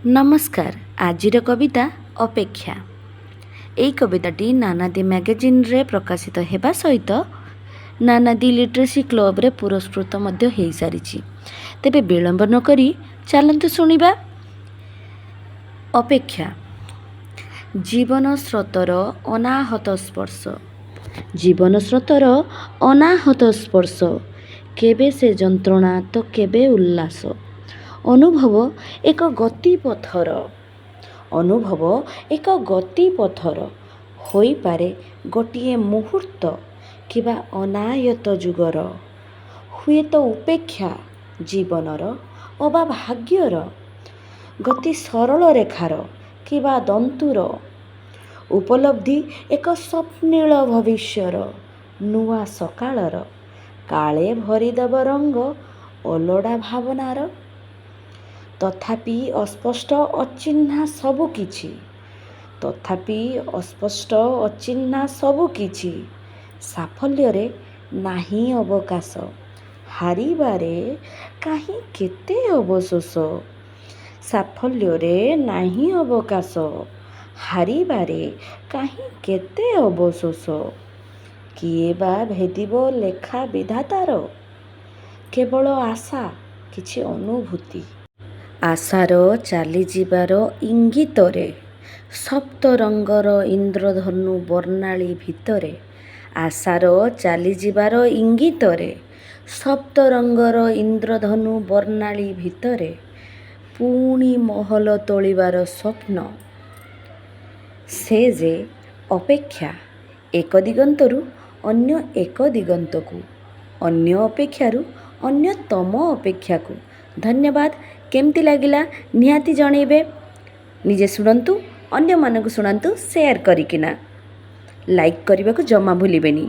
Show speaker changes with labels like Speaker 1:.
Speaker 1: नमस्कार। आजिर कविता अपेक्षा। यही कविताटी नानादी मैगजीन रे प्रकाशित होगा सहित नानादी लिटरेसी क्लब रे पुरस्कृत हो सारी। तेबे विलंब न करी चलतु शुणा। अपेक्षा। जीवन स्रोतर अनाहत स्पर्श। जीवन स्रोतर अनाहत स्पर्श। केबे से जंत्रणा तो केबे उल्लास। अनुभव एक गतिपथर। अनुभव एक गतिपथर होई पारे गोटिए मुहूर्त किबा अनायत जुगर। हुए तो उपेक्षा जीवनर अबा भाग्यर। गति सरल रेखार किबा दंतुर। उपलब्धि एक स्वप्निल भविष्यर नुआ सकाळर। काले भरीदेव रंग ओलोडा भावनार। तथापि अस्पष्ट अचिन्हा सबुकिछि। तथापि अस्पष्ट अचिन्हा सबुकिछि। साफल्यरे नाही अवकाश। हारिबारे काहीं केते अवशोष। साफल्यरे नाही अवकाश। हारिबारे काहीं केते अवशोष। किए बा भेदिबो लेखा विधातार। केवल आशा किछि अनुभूति। आशार चलीजिबार इंगितरे सप्तरंगर इंद्रधनु वर्णाली भितरे। आशार चलीजिबार इंगितरे सप्तरंगर इंद्रधनु वर्णाली भितरे। पुणी महल तोलिबार स्वप्न से जे अपेक्षा। एक दिगंतरु अन्य एक दिगंतकु। अन्य अपेक्षारु अन्यतम अपेक्षाकु। धन्यवाद। केमती लगिला निहाती जणेबे। निजे शुणंतु अन्य मानकु शुणांतु शेयर करिकिना। लाइक करने को जमा भूलिबेनी।